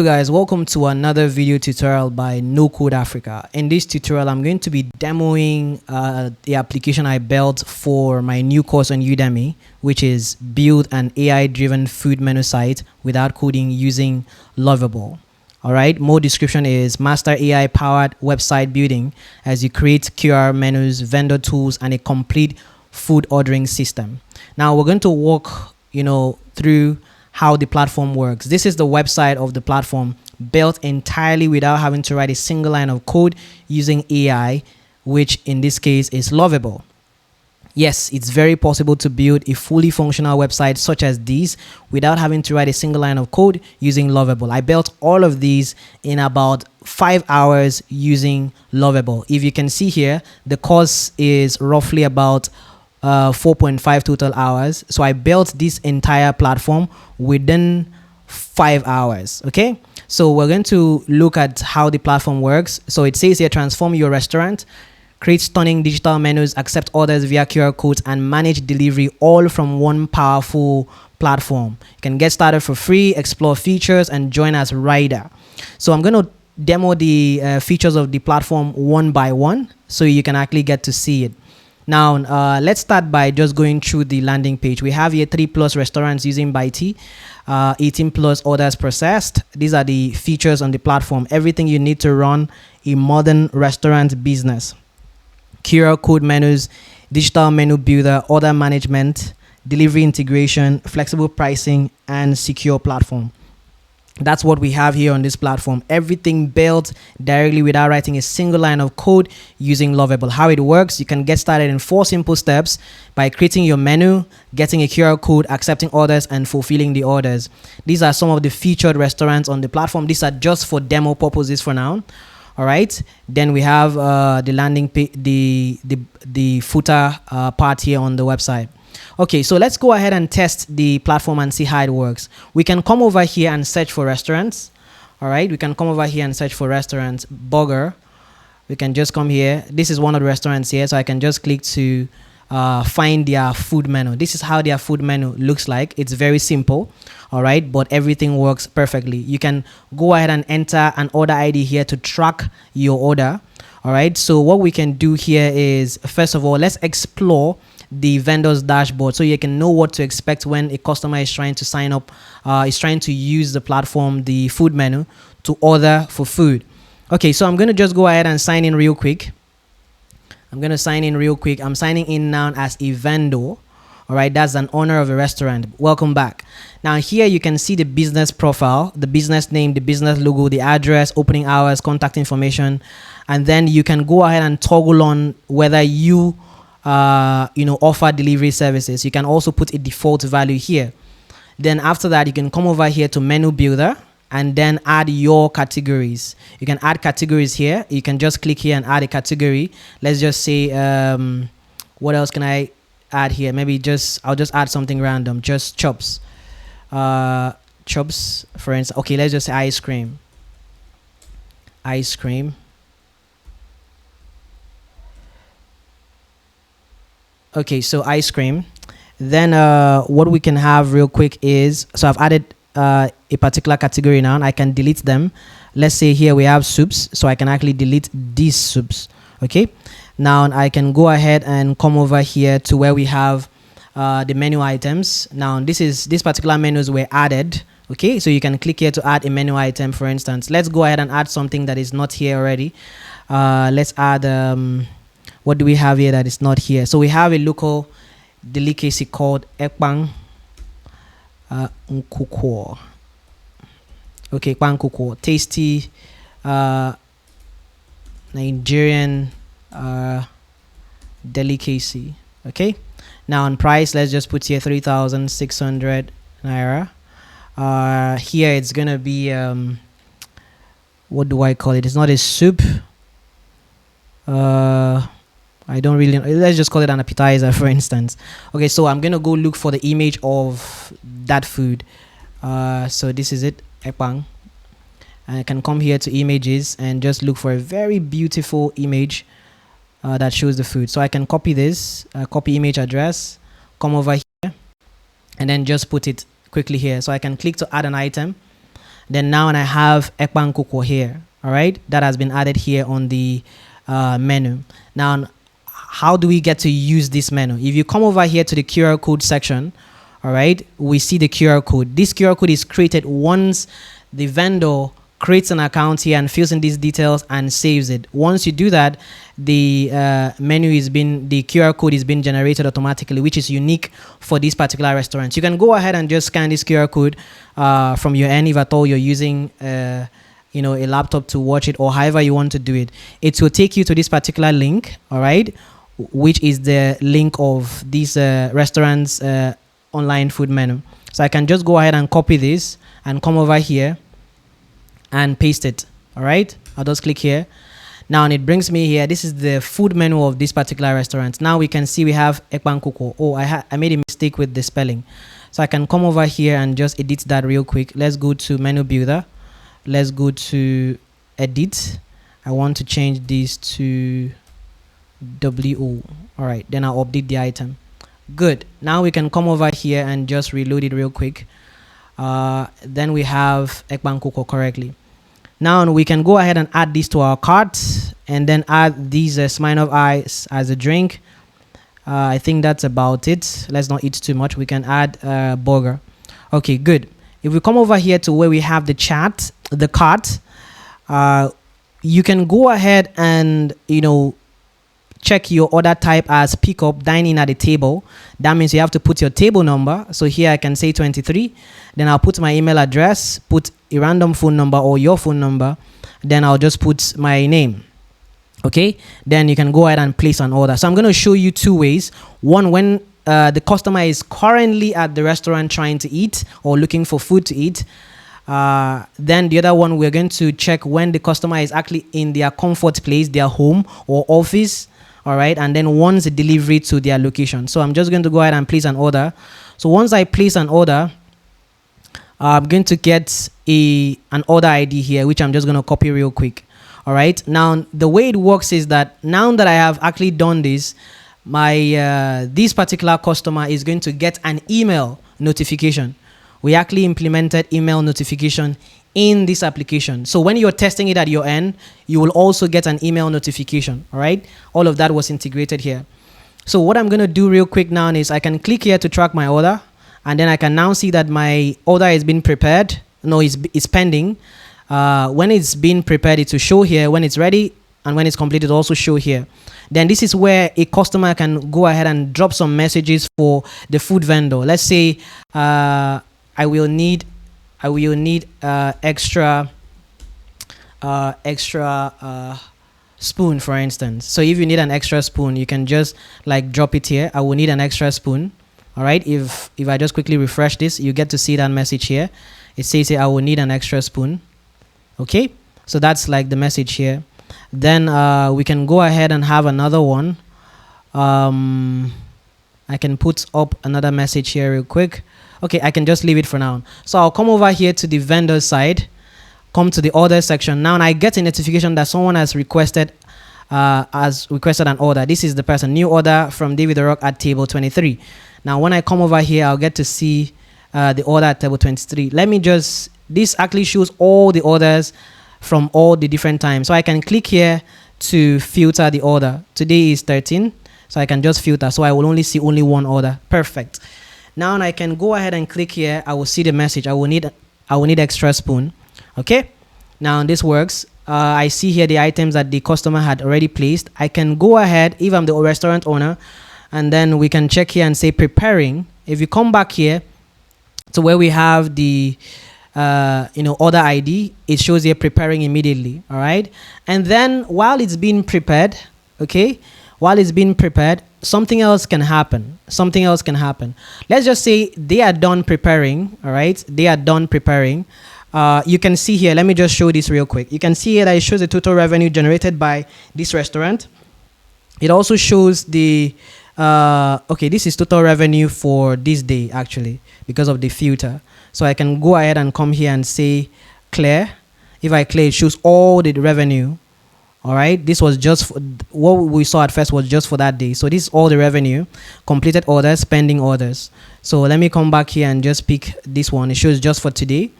Hello guys, welcome to another video tutorial by NoCode Africa. In this tutorial, I'm going to be demoing the application I built for my new course on Udemy, which is build an AI-driven food menu site without coding using Lovable. All right, more description is master AI-powered website building as you create QR menus, vendor tools, and a complete food ordering system. Now we're going to walk, through how the platform works. This is the website of the platform, built entirely without having to write a single line of code using AI, which in this case is Lovable. Yes, it's very possible to build a fully functional website such as these without having to write a single line of code using Lovable. I built all of these in about 5 hours using Lovable. If you can see here, the course is roughly about 4.5 total hours. So I built this entire platform within 5 hours. Okay, so we're going to look at how the platform works. So it says here, transform your restaurant, create stunning digital menus, accept orders via QR codes, and manage delivery all from one powerful platform. You can get started for free, explore features, and join as rider. So I'm going to demo the features of the platform one by one so you can actually get to see it. Now, let's start by just going through the landing page. We have here 3+ restaurants using Byte, 18+ orders processed. These are the features on the platform. Everything you need to run a modern restaurant business. QR code menus, digital menu builder, order management, delivery integration, flexible pricing, and secure platform. That's what we have here on this platform. Everything built directly without writing a single line of code using Lovable. How it works, you can get started in 4 simple steps by creating your menu, getting a QR code, accepting orders, and fulfilling the orders. These are some of the featured restaurants on the platform. These are just for demo purposes for now. All right. Then we have the landing page, the footer part here on the website. Okay, so let's go ahead and test the platform and see how it works. We can come over here and search for restaurants. All right, we can come over here and search for restaurants. Burger. We can just come here. This is one of the restaurants here, so I can just click to find their food menu. This is how their food menu looks like. It's very simple. All right, but everything works perfectly. You can go ahead and enter an order ID here to track your order. All right, so what we can do here is, first of all, let's explore the vendor's dashboard so you can know what to expect when a customer is trying to sign up, is trying to use the platform, the food menu, to order for food. Okay, so I'm going to just go ahead and sign in real quick. I'm signing in now as a vendor. All right, that's an owner of a restaurant. Welcome back. Now here you can see the business profile, the business name, the business logo, the address, opening hours, contact information, and then you can go ahead and toggle on whether you offer delivery services. You can also put a default value here. Then after that, you can come over here to menu builder and then add your categories. You can add categories here. You can just click here and add a category. Let's just say, what else can I add here? Maybe I'll just add something random, just chops. Chops, for instance. Okay, let's just say ice cream. Okay, so ice cream. Then what we can have real quick is, so I've added a particular category now. I can delete them. Let's say here we have soups, so I can actually delete these soups. Okay, now I can go ahead and come over here to where we have the menu items. Now this particular menus were added. Okay, so you can click here to add a menu item. For instance, let's go ahead and add something that is not here already. Let's add what do we have here that is not here? So we have a local delicacy called ekpang nkukwo. Okay, ekpang nkukwo, tasty Nigerian delicacy. Okay, now on price, let's just put here 3,600 naira. Here it's gonna be what do I call it? It's not a soup. I don't really know. Let's just call it an appetizer, for instance. Okay, so I'm gonna go look for the image of that food. So this is it, ekpang. And I can come here to images and just look for a very beautiful image that shows the food. So I can copy this, copy image address, come over here, and then just put it quickly here. So I can click to add an item. Then now I have Ekpan Kuko here. All right, that has been added here on the menu. Now, how do we get to use this menu? If you come over here to the QR code section, all right, we see the QR code. This QR code is created once the vendor creates an account here and fills in these details and saves it. Once you do that, the the QR code is being generated automatically, which is unique for this particular restaurant. You can go ahead and just scan this QR code from your end if at all you're using a laptop to watch it, or however you want to do it. It will take you to this particular link, all right, which is the link of this restaurant's online food menu. So I can just go ahead and copy this and come over here and paste it. All right, I'll just click here now and it brings me here. This is the food menu of this particular restaurant. Now we can see we have Ekpan Kuko. Oh, I made a mistake with the spelling, so I can come over here and just edit that real quick. Let's go to menu builder, let's go to edit. I want to change this to WO. All right, then I'll update the item. Good. Now we can come over here and just reload it real quick. Then we have Ekpan Kuko correctly. Now we can go ahead and add this to our cart and then add these Smirnoff Ice as a drink. I think that's about it. Let's not eat too much. We can add burger. Okay, good. If we come over here to where we have the cart, you can go ahead and check your order type as pickup, dine-in at a table. That means you have to put your table number. So here I can say 23. Then I'll put my email address, put a random phone number or your phone number. Then I'll just put my name. Okay. Then you can go ahead and place an order. So I'm going to show you two ways. One, when the customer is currently at the restaurant trying to eat or looking for food to eat. Then the other one, we're going to check when the customer is actually in their comfort place, their home or office. All right, and then once the delivery to their location. So I'm just going to go ahead and place an order. So once I place an order, I'm going to get an order ID here, which I'm just going to copy real quick. All right, now the way it works is that now that I have actually done this, my this particular customer is going to get an email notification. We actually implemented email notification in this application. So when you're testing it at your end, you will also get an email notification. All right, all of that was integrated here. So what I'm going to do real quick now is I can click here to track my order, and then I can now see that my order is being prepared. No, it's pending. When it's being prepared, it will show here. When it's ready and when it's complete, it also show here. Then this is where a customer can go ahead and drop some messages for the food vendor. Let's say I will need extra spoon, for instance. So if you need an extra spoon, you can just like drop it here. I will need an extra spoon. All right, if I just quickly refresh this, you get to see that message here. It says here, I will need an extra spoon. Okay, so that's like the message here. Then we can go ahead and have another one. I can put up another message here real quick. Okay, I can just leave it for now. So I'll come over here to the vendor side, come to the order section. Now I get a notification that someone has requested an order. This is the person, new order from David the Rock at table 23. Now when I come over here, I'll get to see the order at table 23. This actually shows all the orders from all the different times. So I can click here to filter the order. Today is 13, so I can just filter. So I will only see one order. Perfect. Now I can go ahead and click here. I will see the message. I will need extra spoon. Okay. Now this works. I see here the items that the customer had already placed. I can go ahead if I'm the restaurant owner, and then we can check here and say preparing. If you come back here to where we have the order ID, it shows here preparing immediately. All right. And then while it's being prepared, something else can happen. Let's just say they are done preparing. All right, they are done preparing. You can see here, let me just show this real quick. You can see here that it shows the total revenue generated by this restaurant. It also shows the this is total revenue for this day actually, because of the filter. So I can go ahead and come here and say clear. If I clear, it shows all the revenue. All right, this was just for, what we saw at first was just for that day. So this is all the revenue, completed orders, pending orders. So let me come back here and just pick this one. It shows just for today.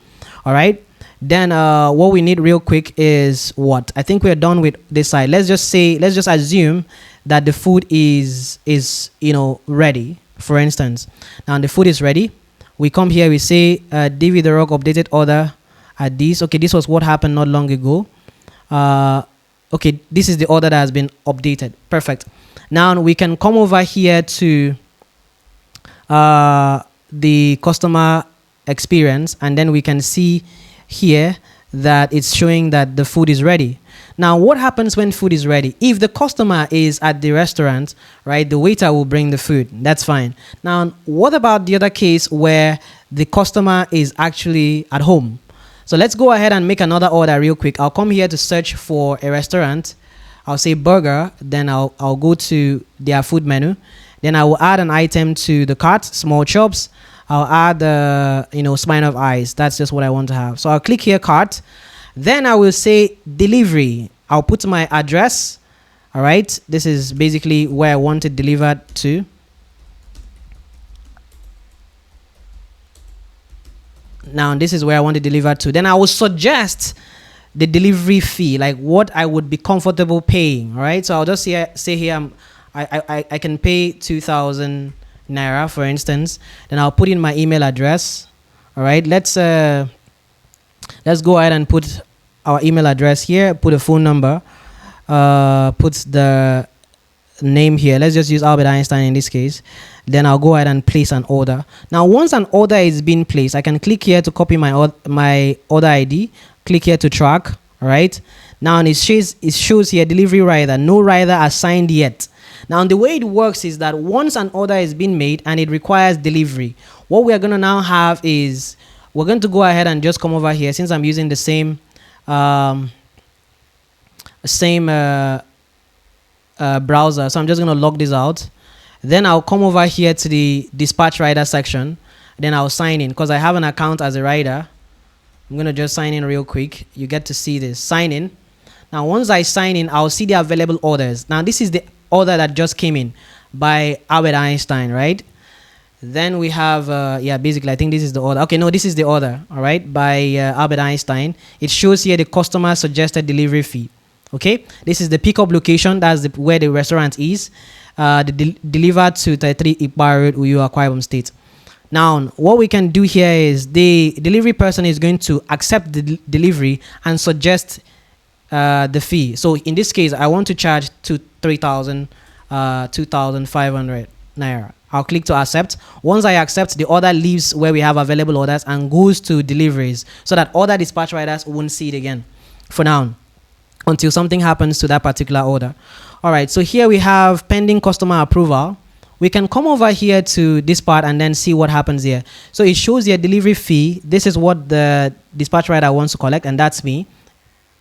All right, Then what we need real quick is what? I think we're done with this side. Let's just assume that the food is ready. For instance, now the food is ready. We come here, we say David the Rock updated order at this. Okay, this was what happened not long ago. Okay, this is the order that has been updated. Perfect. Now we can come over here to the customer experience, and then we can see here that it's showing that the food is ready. Now, what happens when food is ready? If the customer is at the restaurant, right, the waiter will bring the food. That's fine. Now, what about the other case where the customer is actually at home? So let's go ahead and make another order real quick. I'll come here to search for a restaurant. I'll say burger. Then I'll go to their food menu. Then I will add an item to the cart, small chops. I'll add the spine of eyes. That's just what I want to have. So I'll click here, cart. Then I will say delivery. I'll put my address. All right. This is basically where I want it delivered to. Now this is where I want it delivered to. Then I will suggest the delivery fee, like what I would be comfortable paying. All right. So I'll just say here I can pay 2,000 Naira, for instance. Then I'll put in my email address. All right. Let's go ahead and put our email address here, put a phone number, put the name here. Let's just use Albert Einstein in this case. Then I'll go ahead and place an order. Now, once an order is being placed, I can click here to copy my order ID, click here to track, all right? Now, it shows here delivery rider, no rider assigned yet. Now, the way it works is that once an order is being made and it requires delivery, what we are going to now have is we're going to go ahead and just come over here, since I'm using the same browser. So I'm just going to log this out. Then I'll come over here to the dispatch rider section. Then I'll sign in because I have an account as a rider. I'm going to just sign in real quick. You get to see this. Sign in. Now, once I sign in, I'll see the available orders. Now, this is the order that just came in by Albert Einstein, right? Then we have, basically, I think this is the order. Okay, no, this is the order, all right, by Albert Einstein. It shows here the customer suggested delivery fee. Okay, this is the pickup location. That's where the restaurant is. Delivered to 33 Ikbar Road, Uyo, Akwa Ibom State. Now, what we can do here is the delivery person is going to accept the delivery and suggest the fee. So in this case, I want to charge to 2,500 Naira. I'll click to accept. Once I accept, the order leaves where we have available orders and goes to deliveries so that other dispatch riders won't see it again for now until something happens to that particular order. All right, so here we have pending customer approval. We can come over here to this part and then see what happens here. So it shows your delivery fee. This is what the dispatch rider wants to collect, and that's me.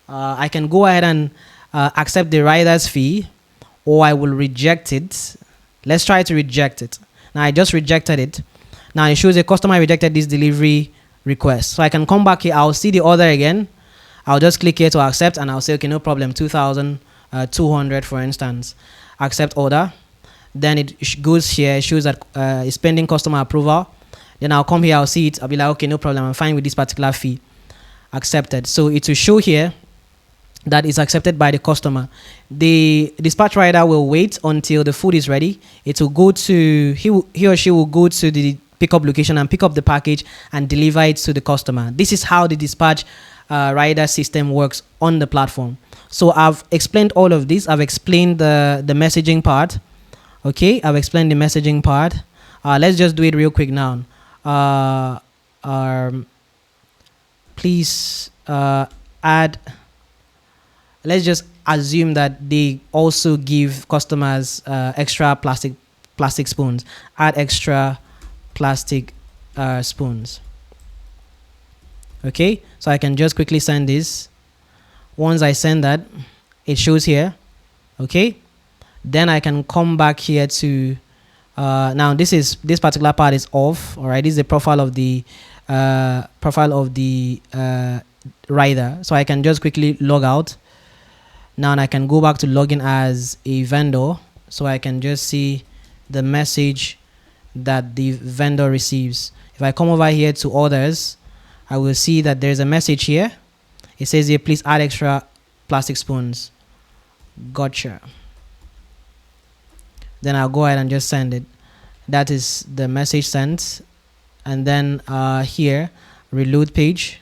I can go ahead and accept the rider's fee, or I will reject it. Let's try to reject it. Now, I just rejected it. Now, it shows a customer rejected this delivery request. So I can come back here. I'll see the order again. I'll just click here to accept, and I'll say, okay, no problem, 2,200, for instance. Accept order. Then it goes here. It shows that it's pending customer approval. Then I'll come here. I'll see it. I'll be like, okay, no problem. I'm fine with this particular fee. Accepted. So it will show here that is accepted by the customer. The dispatch rider will wait until the food is ready. It will go to, he or she will go to the pickup location and pick up the package and deliver it to the customer. This is how the dispatch rider system works on the platform. So I've explained all of this. I've explained the messaging part. Okay, I've explained the messaging part. Let's just do it real quick now. Please add. Let's just assume that they also give customers extra plastic spoons. Add extra plastic spoons. Okay, so I can just quickly send this. Once I send that, it shows here. Okay, then I can come back here to now this particular part is off. All right, this is the profile of the rider. So I can just quickly log out. Now I can go back to login as a vendor, so I can just see the message that the vendor receives. If I come over here to orders, I will see that there's a message here. It says here, please add extra plastic spoons. Gotcha. Then I'll go ahead and just send it. That is the message sent. And then here, reload page,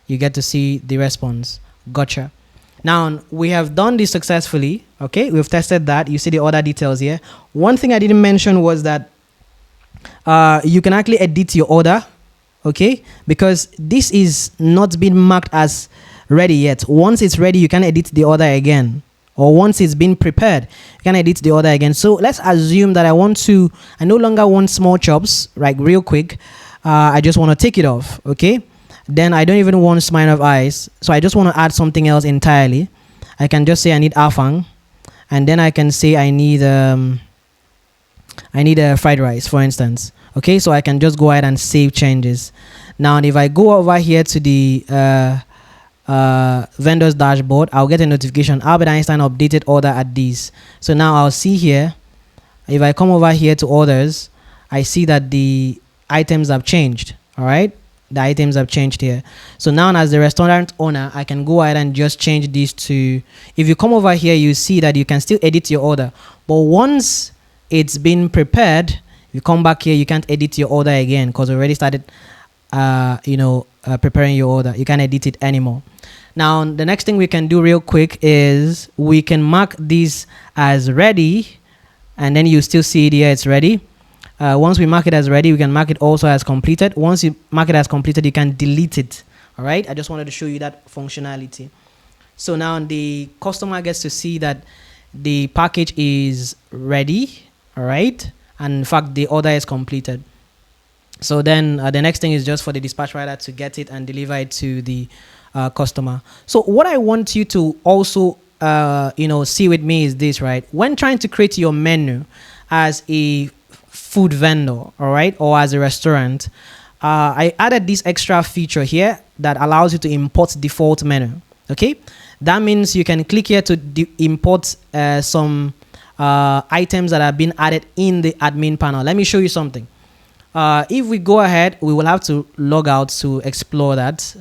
you get to see the response. Gotcha. Now we have done this successfully. Okay, we've tested that. You see the other details here. One thing I didn't mention was that you can actually edit your order. Okay, because this is not been marked as ready yet. Once it's ready, you can edit the order again. Or once it's been prepared, you can edit the order again. So let's assume that I no longer want small chops, like real quick. I just want to take it off, okay? Then I don't even want smile of eyes. So I just want to add something else entirely. I can just say I need afang. And then I can say I need a fried rice, for instance. Okay, so I can just go ahead and save changes. Now, if I go over here to the vendor's dashboard, I'll get a notification. Albert Einstein updated order at these. So now I'll see here, if I come over here to orders, I see that the items have changed. All right, the items have changed here. So now as the restaurant owner, I can go ahead and just change this to, if you come over here, you see that you can still edit your order. But once it's been prepared, you come back here, you can't edit your order again because we already started preparing your order. You can't edit it anymore. Now, the next thing we can do real quick is we can mark this as ready, and then you still see it here, it's ready. Once we mark it as ready, we can mark it also as completed. Once you mark it as completed, you can delete it. All right, I just wanted to show you that functionality. So now the customer gets to see that the package is ready. All right, and in fact, the order is completed. So then the next thing is just for the dispatch rider to get it and deliver it to the customer. So what I want you to also see with me is this, right? When trying to create your menu as a food vendor, all right, or as a restaurant, I added this extra feature here that allows you to import default menu. Okay, that means you can click here to import some items that have been added in the admin panel. Let me show you something. If we go ahead, we will have to log out to explore that.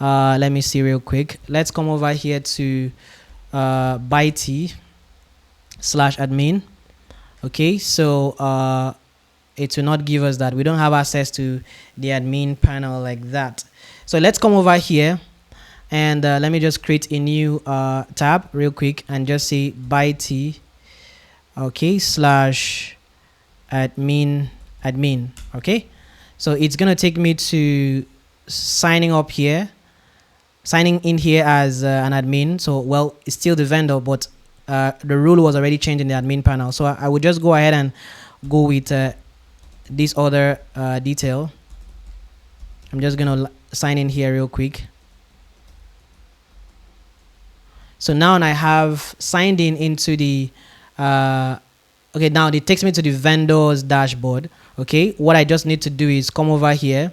Let me see real quick. Let's come over here to byte/admin. Okay, so it will not give us that. We don't have access to the admin panel like that. So let's come over here and let me just create a new tab real quick and just say byte, okay, /admin. Okay, so it's gonna take me to signing in here as an admin. So well, it's still the vendor, but the rule was already changed in the admin panel. So I would just go ahead and go with this other detail. I'm just gonna sign in here real quick. So now I have signed into the okay, now it takes me to the vendor's dashboard. Okay, what I just need to do is come over here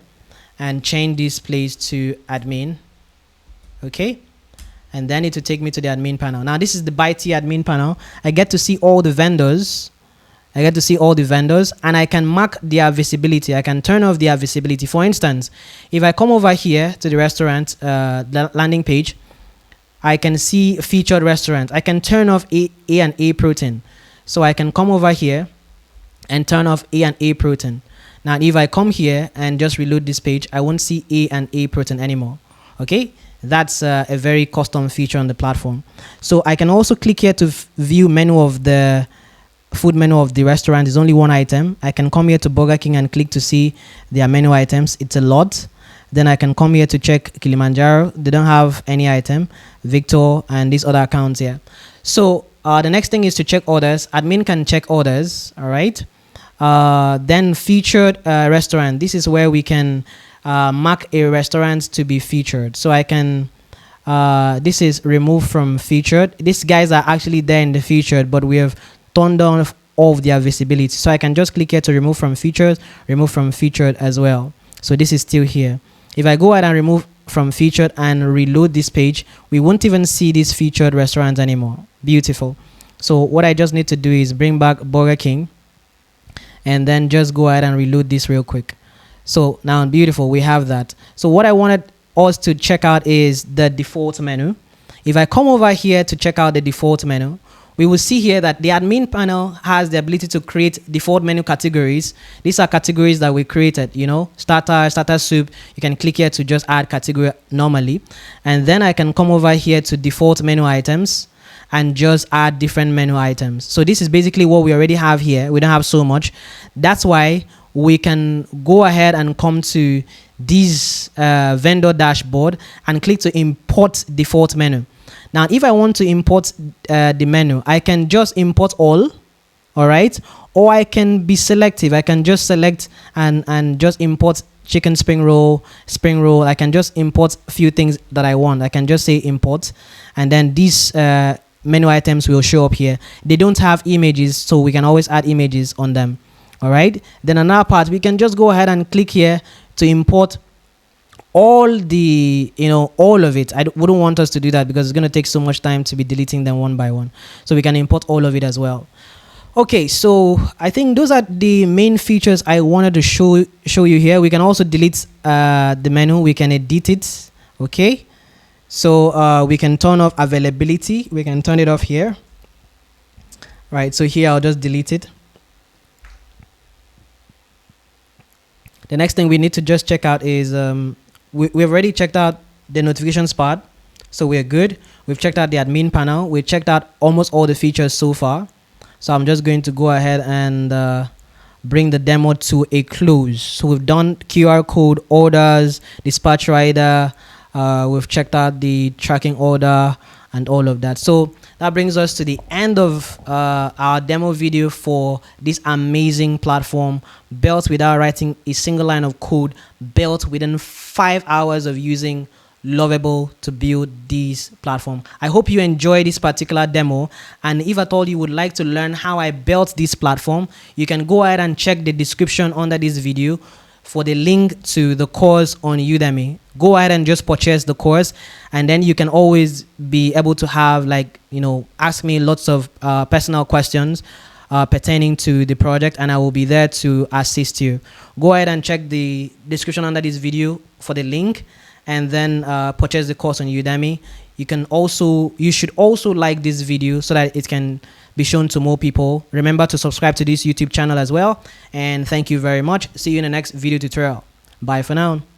and change this place to admin. Okay, and then it will take me to the admin panel. Now this is the byte admin panel. I get to see all the vendors. And I can mark their visibility. I can turn off their visibility. For instance, if I come over here to the restaurant the landing page, I can see featured restaurant. I can turn off A and A protein. So I can come over here and turn off A and A protein. Now, if I come here and just reload this page, I won't see A and A protein anymore. Okay, that's a very custom feature on the platform. So I can also click here to view menu of the food menu of the restaurant. Is only one item. I can come here to Burger King and click to see their menu items. It's a lot. Then I can come here to check Kilimanjaro. They don't have any item. Victor and these other accounts here. So the next thing is to check orders. Admin can check orders. All right. Then featured restaurant. This is where we can mark a restaurant to be featured. So I can, this is remove from featured. These guys are actually there in the featured, but we have turned on all of their visibility. So I can just click here to remove from featured as well. So this is still here. If I go ahead and remove from featured and reload this page, we won't even see these featured restaurants anymore. Beautiful. So what I just need to do is bring back Burger King and then just go ahead and reload this real quick. So now beautiful, we have that. So what I wanted us to check out is the default menu. If I come over here to check out the default menu, we will see here that the admin panel has the ability to create default menu categories. These are categories that we created, you know, starter soup. You can click here to just add category normally. And then I can come over here to default menu items and just add different menu items. So this is basically what we already have here. We don't have so much. That's why we can go ahead and come to this vendor dashboard and click to import default menu. Now, if I want to import the menu, I can just import all right, or I can be selective. I can just select and just import chicken spring roll. I can just import a few things that I want. I can just say import, and then these menu items will show up here. They don't have images, so we can always add images on them. All right, then another part, we can just go ahead and click here to import all the, you know, all of it. I wouldn't want us to do that because it's going to take so much time to be deleting them one by one. So we can import all of it as well. Okay, so I think those are the main features I wanted to show you here. We can also delete the menu. We can edit it. Okay, so we can turn off availability. We can turn it off here. Right, so here I'll just delete it. The next thing we need to just check out is we've already checked out the notifications part, so we're good. We've checked out the admin panel. We've checked out almost all the features so far. So I'm just going to go ahead and bring the demo to a close. So we've done QR code, orders, dispatch rider. We've checked out the tracking order and all of that. So that brings us to the end of our demo video for this amazing platform, built without writing a single line of code, built within 5 hours of using Lovable to build this platform. I hope you enjoyed this particular demo, and if at all you would like to learn how I built this platform, you can go ahead and check the description under this video for the link to the course on Udemy. Go ahead and just purchase the course, and then you can always be able to have, like, you know, ask me lots of personal questions pertaining to the project, and I will be there to assist you. Go ahead and check the description under this video for the link, and then purchase the course on Udemy. You should also like this video so that it can be shown to more people. Remember to subscribe to this YouTube channel as well, and thank you very much. See you in the next video tutorial. Bye for now.